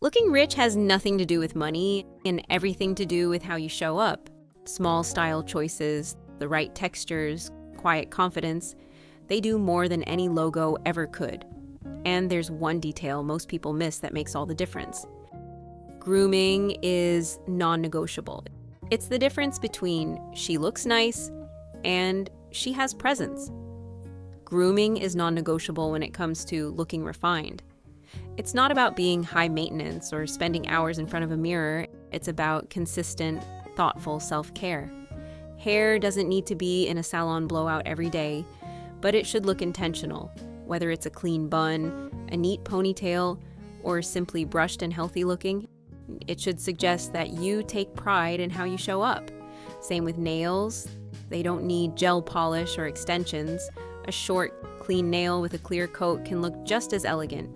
Looking rich has nothing to do with money and everything to do with how you show up. Small style choices, the right textures, quiet confidence, they do more than any logo ever could. And there's one detail most people miss that makes all the difference. Grooming is non-negotiable. It's the difference between she looks nice and she has presence. Grooming is non-negotiable when it comes to looking refined. It's not about being high maintenance or spending hours in front of a mirror. It's about consistent, thoughtful self-care. Hair doesn't need to be in a salon blowout every day, but it should look intentional, whether it's a clean bun, a neat ponytail, or simply brushed and healthy looking. It should suggest that you take pride in how you show up. Same with nails. They don't need gel polish or extensions. A short, clean nail with a clear coat can look just as elegant,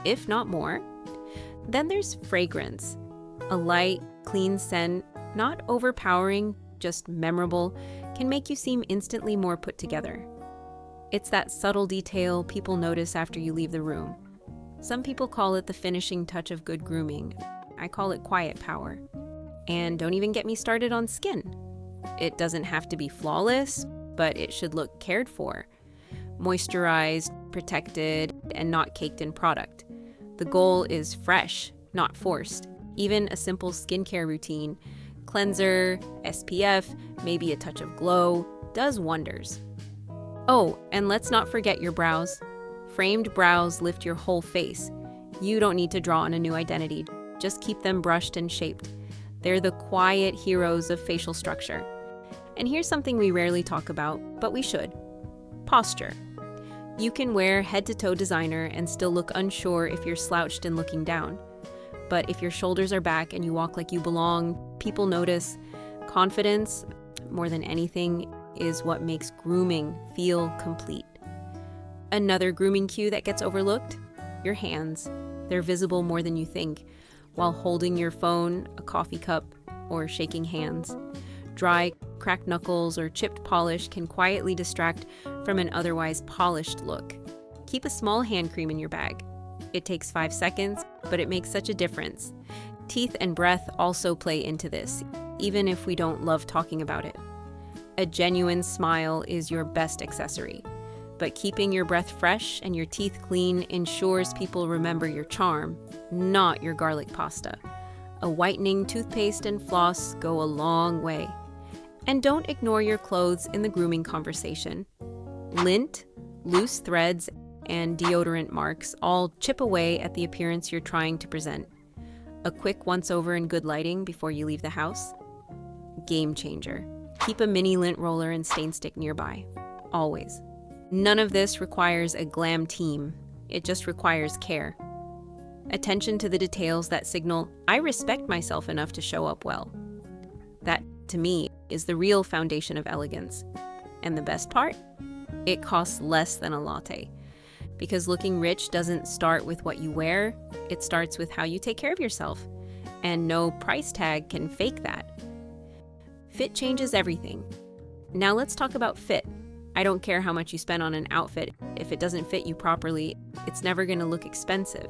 if not more. Then there's fragrance. A light, clean scent, not overpowering, just memorable, can make you seem instantly more put together. It's that subtle detail people notice after you leave the room. Some people call it the finishing touch of good grooming. I call it quiet power. And don't even get me started on skin. It doesn't have to be flawless, but it should look cared for. Moisturized, protected, and not caked in product. The goal is fresh, not forced. Even a simple skincare routine, cleanser, SPF, maybe a touch of glow, does wonders. Oh, and let's not forget your brows. Framed brows lift your whole face. You don't need to draw on a new identity. Just keep them brushed and shaped. They're the quiet heroes of facial structure. And here's something we rarely talk about, but we should. Posture. You can wear head-to-toe designer and still look unsure if you're slouched and looking down. But if your shoulders are back and you walk like you belong, people notice. Confidence, more than anything, is what makes grooming feel complete. Another grooming cue that gets overlooked? Your hands. They're visible more than you think, while holding your phone, a coffee cup, or shaking hands. Dry, cracked knuckles or chipped polish can quietly distract from an otherwise polished look. Keep a small hand cream in your bag. It takes 5 seconds, but it makes such a difference. Teeth and breath also play into this, even if we don't love talking about it. A genuine smile is your best accessory, but keeping your breath fresh and your teeth clean ensures people remember your charm, not your garlic pasta. A whitening toothpaste and floss go a long way. And don't ignore your clothes in the grooming conversation. Lint, loose threads, and deodorant marks all chip away at the appearance you're trying to present. A quick once-over in good lighting before you leave the house? Game changer. Keep a mini lint roller and stain stick nearby. Always. None of this requires a glam team. It just requires care. Attention to the details that signal, I respect myself enough to show up well. That, to me, is the real foundation of elegance. And the best part? It costs less than a latte. Because looking rich doesn't start with what you wear, it starts with how you take care of yourself. And no price tag can fake that. Fit changes everything. Now let's talk about fit. I don't care how much you spend on an outfit. If it doesn't fit you properly, it's never going to look expensive.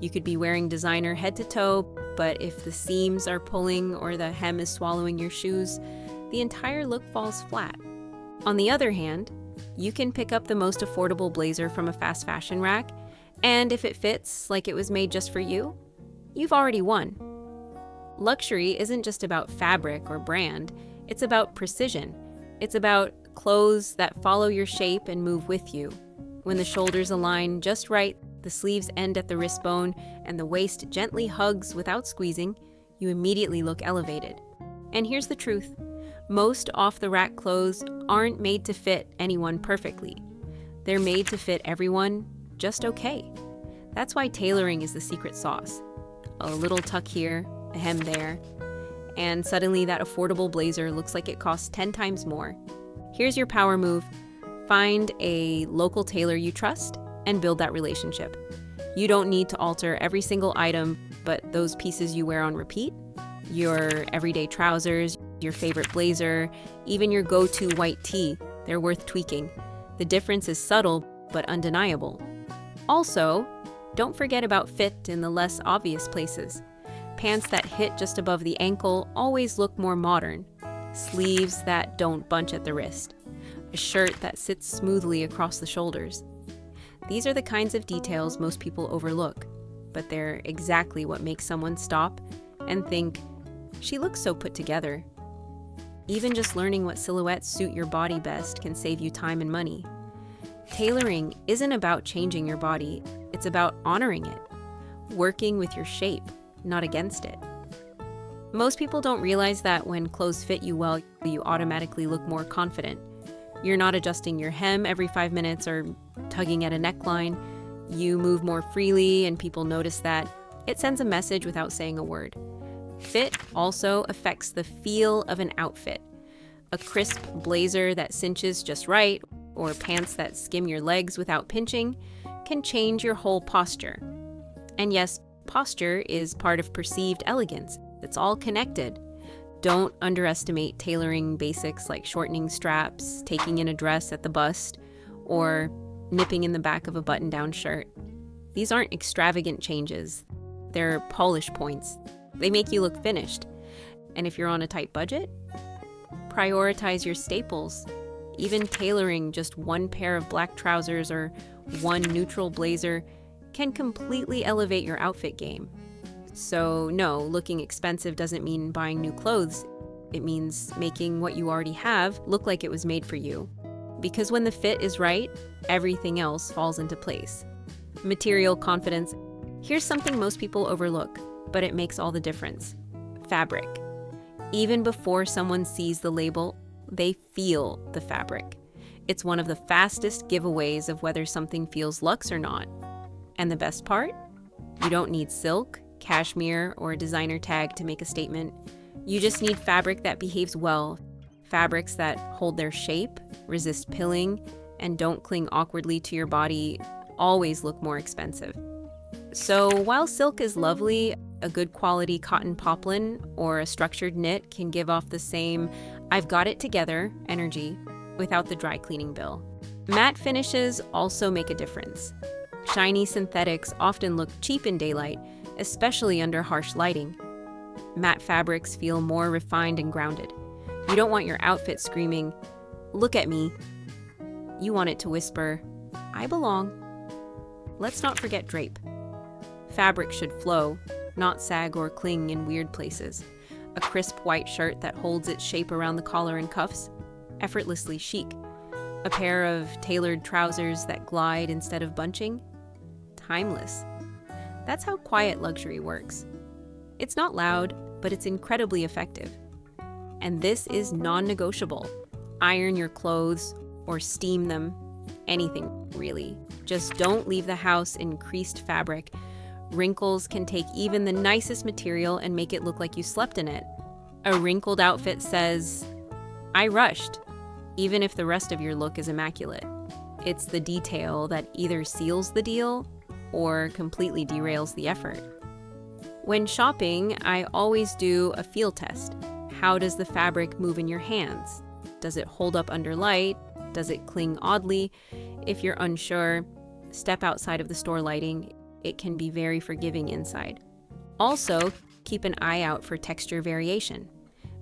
You could be wearing designer head to toe, but if the seams are pulling or the hem is swallowing your shoes, the entire look falls flat. On the other hand, you can pick up the most affordable blazer from a fast fashion rack, and if it fits like it was made just for you, you've already won. Luxury isn't just about fabric or brand, it's about precision. It's about clothes that follow your shape and move with you. When the shoulders align just right, the sleeves end at the wrist bone, and the waist gently hugs without squeezing, you immediately look elevated. And here's the truth. Most off-the-rack clothes aren't made to fit anyone perfectly. They're made to fit everyone just okay. That's why tailoring is the secret sauce. A little tuck here, a hem there, and suddenly that affordable blazer looks like it costs 10 times more. Here's your power move. Find a local tailor you trust and build that relationship. You don't need to alter every single item, but those pieces you wear on repeat, your everyday trousers, your favorite blazer, even your go-to white tee, they're worth tweaking. The difference is subtle but undeniable. Also, Don't forget about fit in the less obvious places. Pants that hit just above the ankle always look more modern. Sleeves that don't bunch at the wrist. A shirt that sits smoothly across the shoulders. These are the kinds of details most people overlook, but they're exactly what makes someone stop and think, "She looks so put together." Even just learning what silhouettes suit your body best can save you time and money. Tailoring isn't about changing your body, it's about honoring it, working with your shape, not against it. Most people don't realize that when clothes fit you well, you automatically look more confident. You're not adjusting your hem every 5 minutes or tugging at a neckline. You move more freely and people notice that. It sends a message without saying a word. Fit also affects the feel of an outfit. A crisp blazer that cinches just right, or pants that skim your legs without pinching, can change your whole posture. And yes, posture is part of perceived elegance. It's all connected. Don't underestimate tailoring basics like shortening straps, taking in a dress at the bust, or nipping in the back of a button-down shirt. These aren't extravagant changes. They're polish points. They make you look finished. And if you're on a tight budget, prioritize your staples. Even tailoring just one pair of black trousers or one neutral blazer can completely elevate your outfit game. So no, looking expensive doesn't mean buying new clothes. It means making what you already have look like it was made for you. Because when the fit is right, everything else falls into place. Material confidence. Here's something most people overlook, but it makes all the difference. Fabric. Even before someone sees the label, they feel the fabric. It's one of the fastest giveaways of whether something feels luxe or not. And the best part? You don't need silk, cashmere, or a designer tag to make a statement. You just need fabric that behaves well. Fabrics that hold their shape, resist pilling, and don't cling awkwardly to your body always look more expensive. So while silk is lovely, a good quality cotton poplin or a structured knit can give off the same "I've got it together" energy without the dry cleaning bill. Matte finishes also make a difference. Shiny synthetics often look cheap in daylight, especially under harsh lighting. Matte fabrics feel more refined and grounded. You don't want your outfit screaming, "Look at me." You want it to whisper, "I belong." Let's not forget drape. Fabric should flow, not sag or cling in weird places. A crisp white shirt that holds its shape around the collar and cuffs, effortlessly chic. A pair of tailored trousers that glide instead of bunching, timeless. That's how quiet luxury works. It's not loud, but it's incredibly effective. And this is non-negotiable. Iron your clothes or steam them, anything really. Just don't leave the house in creased fabric. Wrinkles can take even the nicest material and make it look like you slept in it. A wrinkled outfit says, "I rushed," even if the rest of your look is immaculate. It's the detail that either seals the deal or completely derails the effort. When shopping, I always do a feel test. How does the fabric move in your hands? Does it hold up under light? Does it cling oddly? If you're unsure, step outside of the store lighting. It can be very forgiving inside. Also, keep an eye out for texture variation.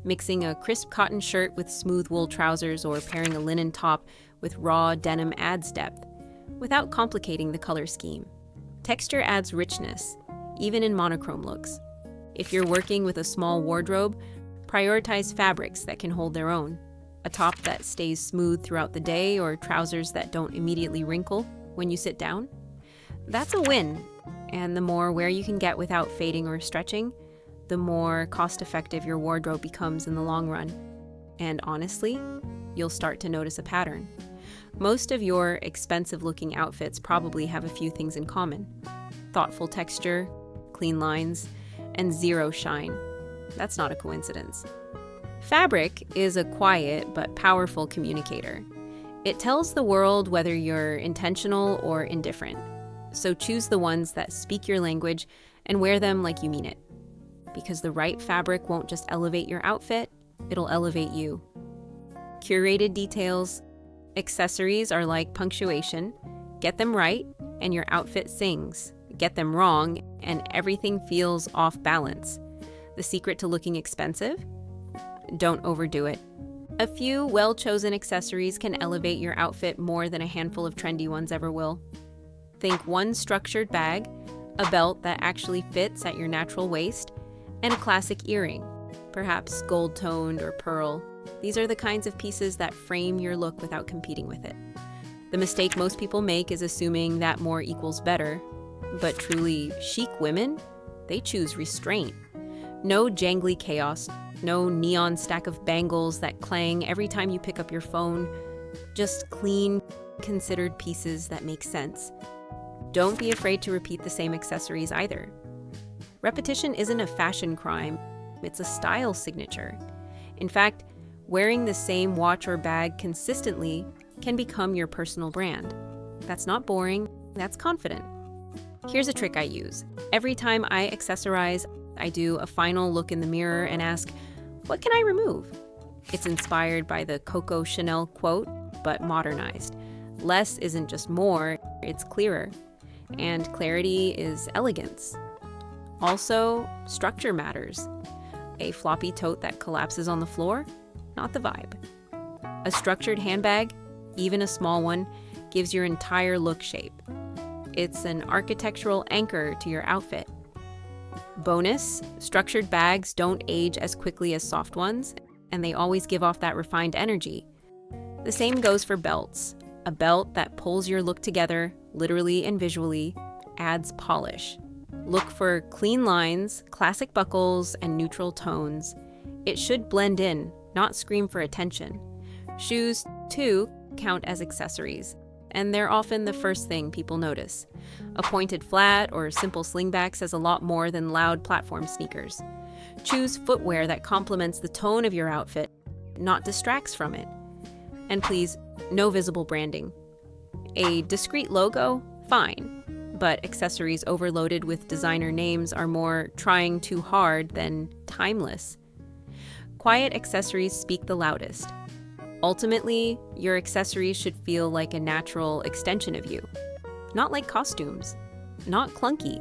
Mixing a crisp cotton shirt with smooth wool trousers or pairing a linen top with raw denim adds depth, without complicating the color scheme. Texture adds richness, even in monochrome looks. If you're working with a small wardrobe, prioritize fabrics that can hold their own. A top that stays smooth throughout the day or trousers that don't immediately wrinkle when you sit down. That's a win. And the more wear you can get without fading or stretching, the more cost-effective your wardrobe becomes in the long run. And honestly, you'll start to notice a pattern. Most of your expensive-looking outfits probably have a few things in common. Thoughtful texture, clean lines, and zero shine. That's not a coincidence. Fabric is a quiet but powerful communicator. It tells the world whether you're intentional or indifferent. So choose the ones that speak your language and wear them like you mean it. Because the right fabric won't just elevate your outfit, it'll elevate you. Curated details. Accessories are like punctuation. Get them right, and your outfit sings. get them wrong, and everything feels off balance. The secret to looking expensive? Don't overdo it. A few well-chosen accessories can elevate your outfit more than a handful of trendy ones ever will. Think one structured bag, a belt that actually fits at your natural waist, and a classic earring, perhaps gold-toned or pearl. These are the kinds of pieces that frame your look without competing with it. The mistake most people make is assuming that more equals better, but truly chic women, they choose restraint. No jangly chaos, no neon stack of bangles that clang every time you pick up your phone, just clean, considered pieces that make sense. Don't be afraid to repeat the same accessories either. Repetition isn't a fashion crime, it's a style signature. In fact, wearing the same watch or bag consistently can become your personal brand. That's not boring, that's confident. Here's a trick I use. Every time I accessorize, I do a final look in the mirror and ask, what can I remove? It's inspired by the Coco Chanel quote, but modernized. Less isn't just more, it's clearer. And clarity is elegance. Also, structure matters. A floppy tote that collapses on the floor? Not the vibe. A structured handbag, even a small one, gives your entire look shape. It's an architectural anchor to your outfit. Bonus, structured bags don't age as quickly as soft ones, and they always give off that refined energy. The same goes for belts. A belt that pulls your look together, literally and visually, adds polish. Look for clean lines, classic buckles, and neutral tones. It should blend in, not scream for attention. Shoes, too, count as accessories, and they're often the first thing people notice. A pointed flat or simple slingback says a lot more than loud platform sneakers. Choose footwear that complements the tone of your outfit, not distracts from it. And please, no visible branding. A discreet logo? Fine. But accessories overloaded with designer names are more trying too hard than timeless. Quiet accessories speak the loudest. Ultimately, your accessories should feel like a natural extension of you. Not like costumes. Not clunky.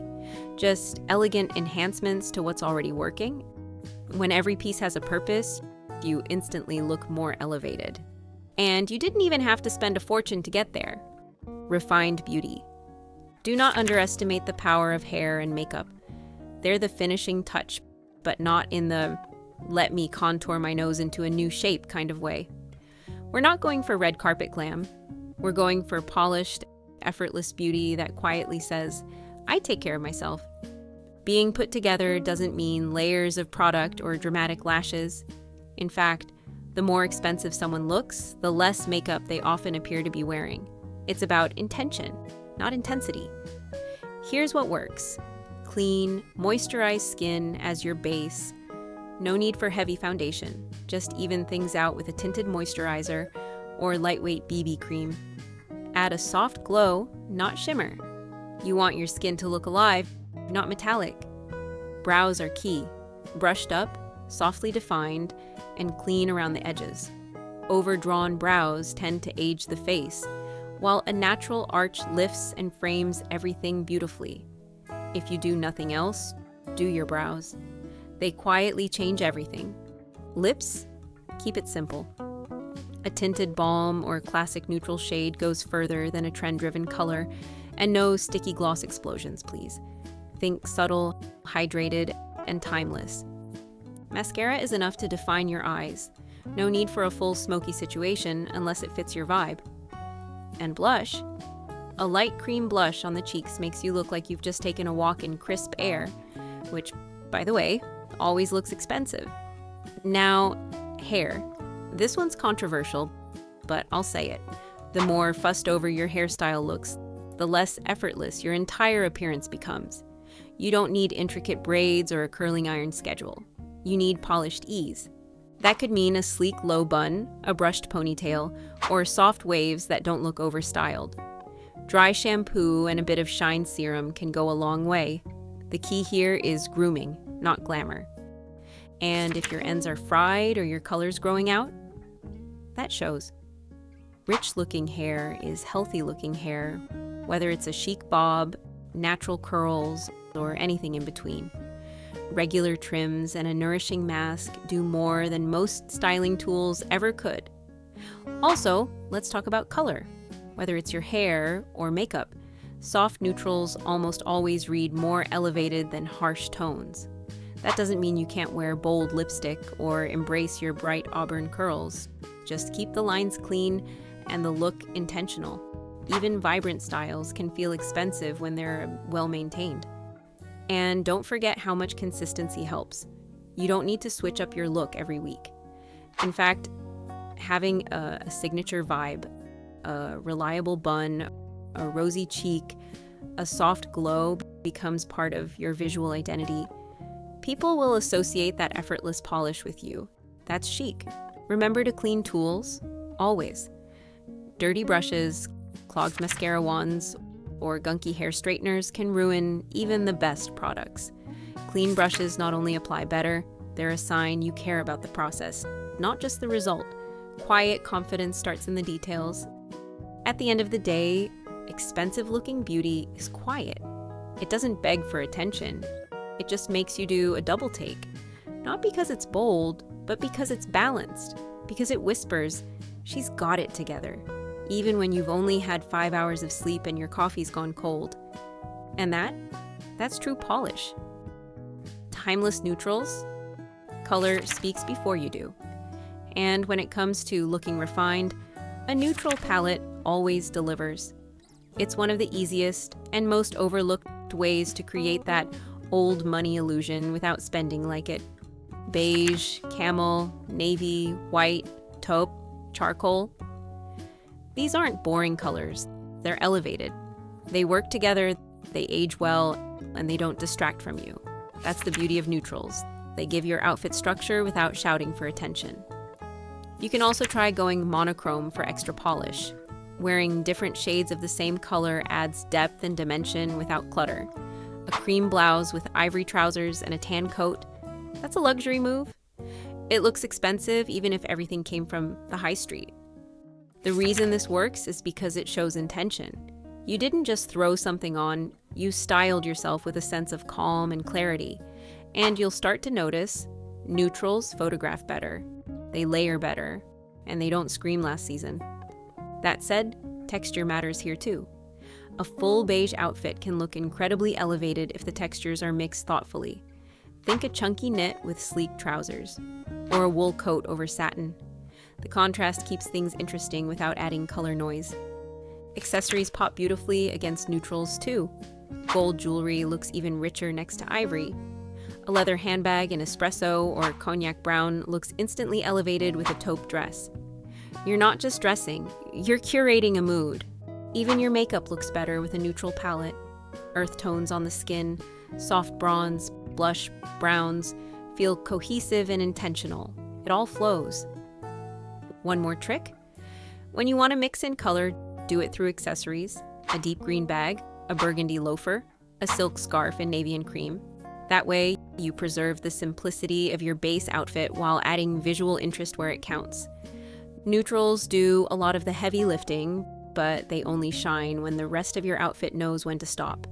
Just elegant enhancements to what's already working. When every piece has a purpose, you instantly look more elevated. And you didn't even have to spend a fortune to get there. Refined beauty. Do not underestimate the power of hair and makeup. They're the finishing touch, but not in the let me contour my nose into a new shape kind of way. We're not going for red carpet glam. We're going for polished, effortless beauty that quietly says, I take care of myself. Being put together doesn't mean layers of product or dramatic lashes. In fact, the more expensive someone looks, the less makeup they often appear to be wearing. It's about intention, not intensity. Here's what works. Clean, moisturized skin as your base. No need for heavy foundation. Just even things out with a tinted moisturizer or lightweight BB cream. Add a soft glow, not shimmer. You want your skin to look alive, not metallic. Brows are key. Brushed up, softly defined, and clean around the edges. Overdrawn brows tend to age the face, while a natural arch lifts and frames everything beautifully. If you do nothing else, do your brows. They quietly change everything. Lips? Keep it simple. A tinted balm or classic neutral shade goes further than a trend-driven color, and no sticky gloss explosions, please. Think subtle, hydrated, and timeless. Mascara is enough to define your eyes. No need for a full smoky situation unless it fits your vibe. And blush? A light cream blush on the cheeks makes you look like you've just taken a walk in crisp air, which, by the way, always looks expensive. Now, hair. This one's controversial, but I'll say it. The more fussed over your hairstyle looks, the less effortless your entire appearance becomes. You don't need intricate braids or a curling iron schedule. You need polished ease. That could mean a sleek low bun, a brushed ponytail, or soft waves that don't look overstyled. Dry shampoo and a bit of shine serum can go a long way. The key here is grooming, not glamour. And if your ends are fried or your color's growing out, that shows. Rich-looking hair is healthy-looking hair, whether it's a chic bob, natural curls, or anything in between. Regular trims and a nourishing mask do more than most styling tools ever could. Also, let's talk about color. Whether it's your hair or makeup, soft neutrals almost always read more elevated than harsh tones. That doesn't mean you can't wear bold lipstick or embrace your bright auburn curls. Just keep the lines clean and the look intentional. Even vibrant styles can feel expensive when they're well maintained. And don't forget how much consistency helps. You don't need to switch up your look every week. In fact, having a signature vibe, a reliable bun, a rosy cheek, a soft glow becomes part of your visual identity. People will associate that effortless polish with you. That's chic. Remember to clean tools, always. Dirty brushes, clogged mascara wands, or gunky hair straighteners can ruin even the best products. Clean brushes not only apply better, they're a sign you care about the process, not just the result. Quiet confidence starts in the details. At the end of the day, expensive-looking beauty is quiet. It doesn't beg for attention. It just makes you do a double take. Not because it's bold, but because it's balanced. Because it whispers, she's got it together. Even when you've only had 5 hours of sleep and your coffee's gone cold. And that's true polish. Timeless neutrals, color speaks before you do. And when it comes to looking refined, a neutral palette always delivers. It's one of the easiest and most overlooked ways to create that old money illusion without spending like it. Beige, camel, navy, white, taupe, charcoal. These aren't boring colors. They're elevated. They work together, they age well, and they don't distract from you. That's the beauty of neutrals. They give your outfit structure without shouting for attention. You can also try going monochrome for extra polish. Wearing different shades of the same color adds depth and dimension without clutter. A cream blouse with ivory trousers and a tan coat, that's a luxury move. It looks expensive even if everything came from the high street. The reason this works is because it shows intention. You didn't just throw something on, you styled yourself with a sense of calm and clarity. And you'll start to notice neutrals photograph better, they layer better, and they don't scream last season. That said, texture matters here too. A full beige outfit can look incredibly elevated if the textures are mixed thoughtfully. Think a chunky knit with sleek trousers, or a wool coat over satin. The contrast keeps things interesting without adding color noise. Accessories pop beautifully against neutrals too. Gold jewelry looks even richer next to ivory. A leather handbag in espresso or cognac brown looks instantly elevated with a taupe dress. You're not just dressing, you're curating a mood. Even your makeup looks better with a neutral palette. Earth tones on the skin, soft bronze, blush, browns, feel cohesive and intentional. It all flows. One more trick. When you want to mix in color, do it through accessories, a deep green bag, a burgundy loafer, a silk scarf in navy and cream. That way, you preserve the simplicity of your base outfit while adding visual interest where it counts. Neutrals do a lot of the heavy lifting, but they only shine when the rest of your outfit knows when to stop.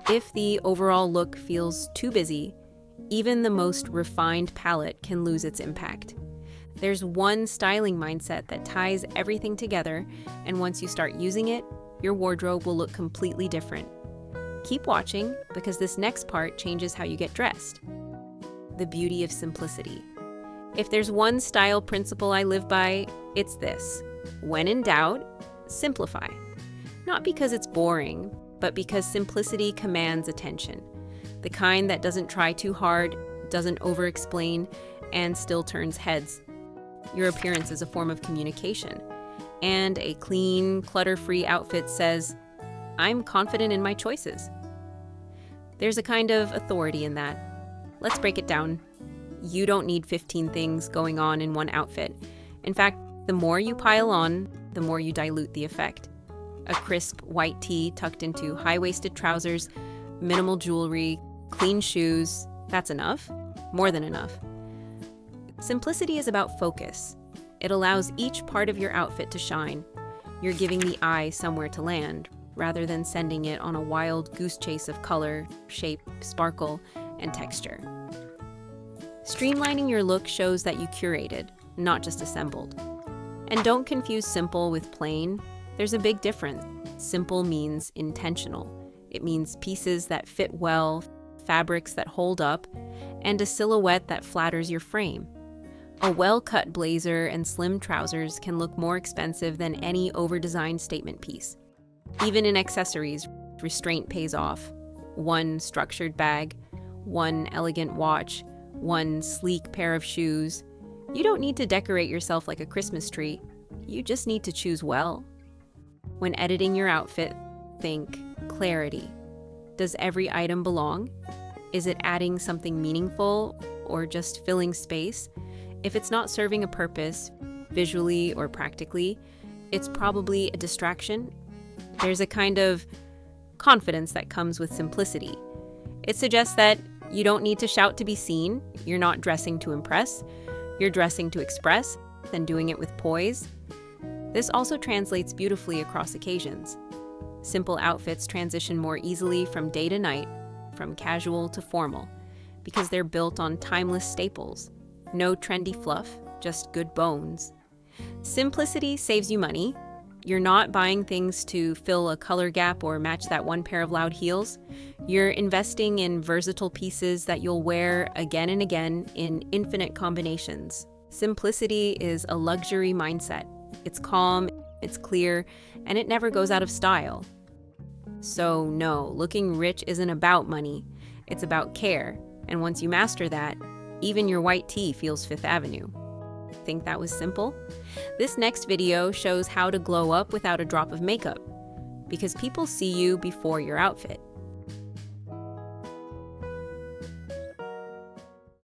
If the overall look feels too busy, even the most refined palette can lose its impact. There's one styling mindset that ties everything together, and once you start using it, your wardrobe will look completely different. Keep watching, because this next part changes how you get dressed. The beauty of simplicity. If there's one style principle I live by, it's this. When in doubt, simplify. Not because it's boring, but because simplicity commands attention. The kind that doesn't try too hard, doesn't over-explain, and still turns heads. Your appearance is a form of communication. And a clean, clutter-free outfit says, I'm confident in my choices. There's a kind of authority in that. Let's break it down. You don't need 15 things going on in one outfit. In fact, the more you pile on, the more you dilute the effect. A crisp white tee tucked into high-waisted trousers, minimal jewelry, clean shoes, that's enough. More than enough. Simplicity is about focus. It allows each part of your outfit to shine. You're giving the eye somewhere to land, rather than sending it on a wild goose chase of color, shape, sparkle, and texture. Streamlining your look shows that you curated, not just assembled. And don't confuse simple with plain. There's a big difference. Simple means intentional. It means pieces that fit well, fabrics that hold up, and a silhouette that flatters your frame. A well-cut blazer and slim trousers can look more expensive than any over-designed statement piece. Even in accessories, restraint pays off. One structured bag, one elegant watch, one sleek pair of shoes. You don't need to decorate yourself like a Christmas tree. You just need to choose well. When editing your outfit, think clarity. Does every item belong? Is it adding something meaningful or just filling space? If it's not serving a purpose, visually or practically, it's probably a distraction. There's a kind of confidence that comes with simplicity. It suggests that you don't need to shout to be seen. You're not dressing to impress. You're dressing to express, and doing it with poise. This also translates beautifully across occasions. Simple outfits transition more easily from day to night, from casual to formal, because they're built on timeless staples. No trendy fluff, just good bones. Simplicity saves you money. You're not buying things to fill a color gap or match that one pair of loud heels. You're investing in versatile pieces that you'll wear again and again in infinite combinations. Simplicity is a luxury mindset. It's calm, it's clear, and it never goes out of style. So no, looking rich isn't about money. It's about care. And once you master that, even your white tee feels Fifth Avenue. Think that was simple? This next video shows how to glow up without a drop of makeup, because people see you before your outfit.